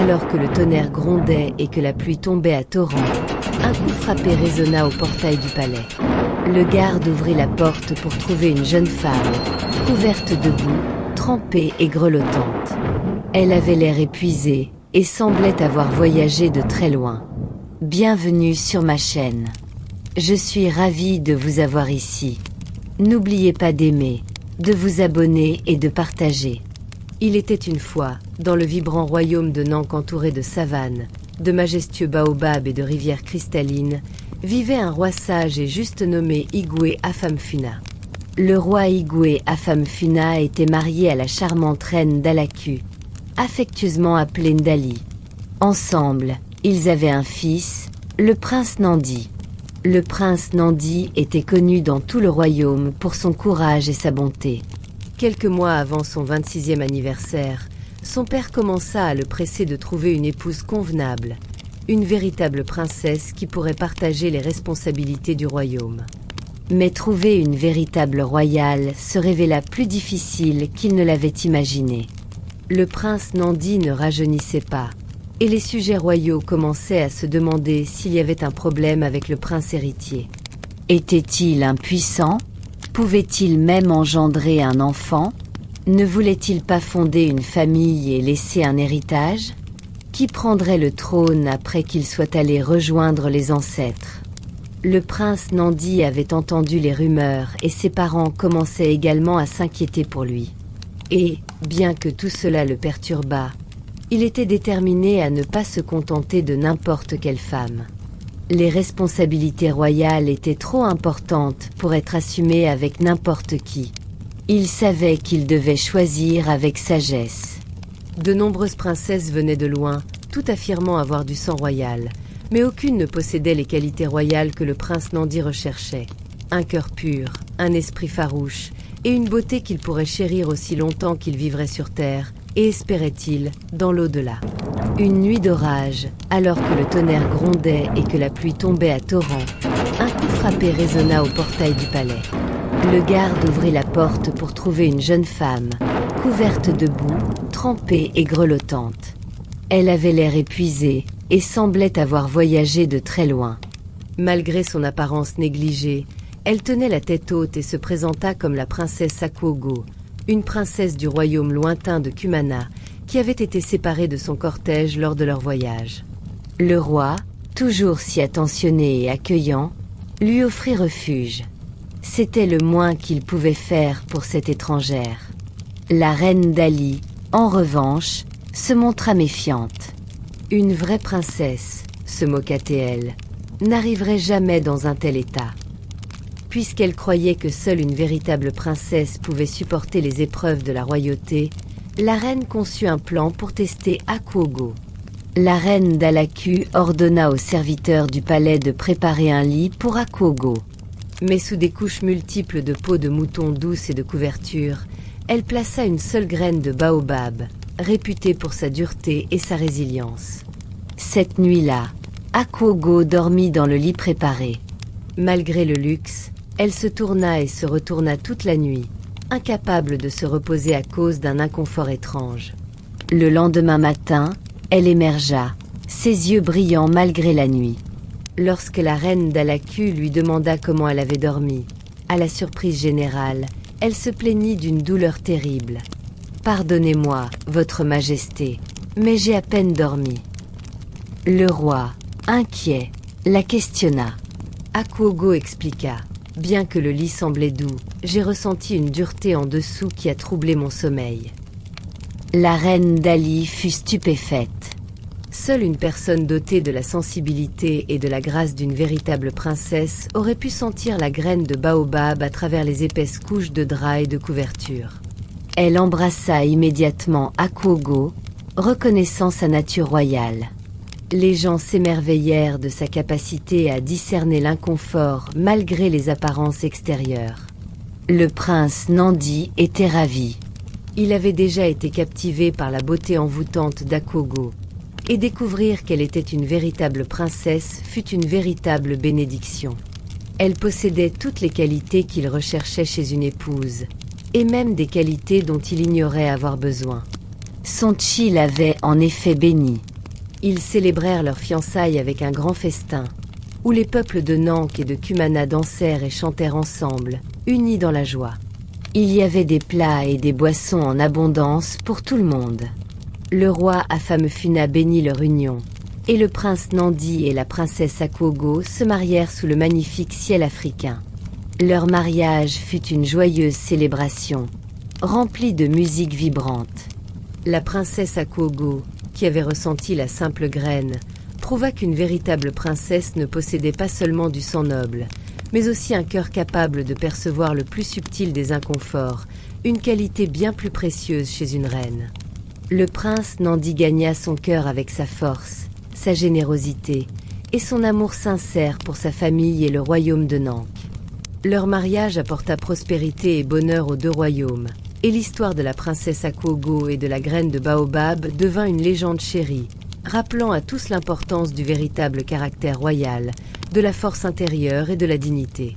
Alors que le tonnerre grondait et que la pluie tombait à torrents, un coup frappé résonna au portail du palais. Le garde ouvrit la porte pour trouver une jeune femme, couverte de boue, trempée et grelottante. Elle avait l'air épuisée et semblait avoir voyagé de très loin. Bienvenue sur ma chaîne. Je suis ravie de vous avoir ici. N'oubliez pas d'aimer, de vous abonner et de partager. Il était une fois, dans le vibrant royaume de Nank entouré de savanes, de majestueux baobabs et de rivières cristallines, vivait un roi sage et juste nommé Igwe Afamfuna. Le roi Igwe Afamfuna était marié à la charmante reine Dalaku, affectueusement appelée Ndali. Ensemble, ils avaient un fils, le prince Nandi. Le prince Nandi était connu dans tout le royaume pour son courage et sa bonté. Quelques mois avant son 26e anniversaire, son père commença à le presser de trouver une épouse convenable, une véritable princesse qui pourrait partager les responsabilités du royaume. Mais trouver une véritable royale se révéla plus difficile qu'il ne l'avait imaginé. Le prince Nandi ne rajeunissait pas, et les sujets royaux commençaient à se demander s'il y avait un problème avec le prince héritier. Était-il impuissant? Pouvait-il même engendrer un enfant? Ne voulait-il pas fonder une famille et laisser un héritage? Qui prendrait le trône après qu'il soit allé rejoindre les ancêtres? Le prince Nandi avait entendu les rumeurs et ses parents commençaient également à s'inquiéter pour lui. Et, bien que tout cela le perturbât, il était déterminé à ne pas se contenter de n'importe quelle femme. Les responsabilités royales étaient trop importantes pour être assumées avec n'importe qui. Il savait qu'il devait choisir avec sagesse. De nombreuses princesses venaient de loin, toutes affirmant avoir du sang royal, mais aucune ne possédait les qualités royales que le prince Nandi recherchait. Un cœur pur, un esprit farouche, et une beauté qu'il pourrait chérir aussi longtemps qu'il vivrait sur terre, et espérait-il, dans l'au-delà. Une nuit d'orage, alors que le tonnerre grondait et que la pluie tombait à torrents, un coup frappé résonna au portail du palais. Le garde ouvrit la porte pour trouver une jeune femme, couverte de boue, trempée et grelottante. Elle avait l'air épuisée et semblait avoir voyagé de très loin. Malgré son apparence négligée, elle tenait la tête haute et se présenta comme la princesse Akuogo, une princesse du royaume lointain de Kumana, qui avait été séparée de son cortège lors de leur voyage. Le roi, toujours si attentionné et accueillant, lui offrit refuge. C'était le moins qu'il pouvait faire pour cette étrangère. La reine Dali, en revanche, se montra méfiante. Une vraie princesse, se moqua-t-elle, n'arriverait jamais dans un tel état. Puisqu'elle croyait que seule une véritable princesse pouvait supporter les épreuves de la royauté, la reine conçut un plan pour tester Akuogo. La reine Dalaku ordonna aux serviteurs du palais de préparer un lit pour Akuogo. Mais sous des couches multiples de peau de mouton douce et de couverture, elle plaça une seule graine de baobab, réputée pour sa dureté et sa résilience. Cette nuit-là, Akuogo dormit dans le lit préparé. Malgré le luxe, elle se tourna et se retourna toute la nuit, incapable de se reposer à cause d'un inconfort étrange. Le lendemain matin, elle émergea, ses yeux brillants malgré la nuit. Lorsque la reine Dalaku lui demanda comment elle avait dormi, à la surprise générale, elle se plaignit d'une douleur terrible. « Pardonnez-moi, votre majesté, mais j'ai à peine dormi. » Le roi, inquiet, la questionna. Akuogo expliqua. « Bien que le lit semblait doux, j'ai ressenti une dureté en dessous qui a troublé mon sommeil. » La reine Dali fut stupéfaite. Seule une personne dotée de la sensibilité et de la grâce d'une véritable princesse aurait pu sentir la graine de baobab à travers les épaisses couches de drap et de couverture. Elle embrassa immédiatement Akuogo, reconnaissant sa nature royale. Les gens s'émerveillèrent de sa capacité à discerner l'inconfort malgré les apparences extérieures. Le prince Nandi était ravi. Il avait déjà été captivé par la beauté envoûtante d'Akuogo, et découvrir qu'elle était une véritable princesse fut une véritable bénédiction. Elle possédait toutes les qualités qu'il recherchait chez une épouse, et même des qualités dont il ignorait avoir besoin. Son chi l'avait en effet béni. Ils célébrèrent leurs fiançailles avec un grand festin, où les peuples de Nank et de Kumana dansèrent et chantèrent ensemble, unis dans la joie. Il y avait des plats et des boissons en abondance pour tout le monde. Le roi Afamefuna bénit leur union, et le prince Nandi et la princesse Akwogo se marièrent sous le magnifique ciel africain. Leur mariage fut une joyeuse célébration, remplie de musique vibrante. La princesse Akwogo, qui avait ressenti la simple graine, prouva qu'une véritable princesse ne possédait pas seulement du sang noble, mais aussi un cœur capable de percevoir le plus subtil des inconforts, une qualité bien plus précieuse chez une reine. Le prince Nandi gagna son cœur avec sa force, sa générosité et son amour sincère pour sa famille et le royaume de Nank. Leur mariage apporta prospérité et bonheur aux deux royaumes, et l'histoire de la princesse Akwogo et de la graine de baobab devint une légende chérie, rappelant à tous l'importance du véritable caractère royal, de la force intérieure et de la dignité.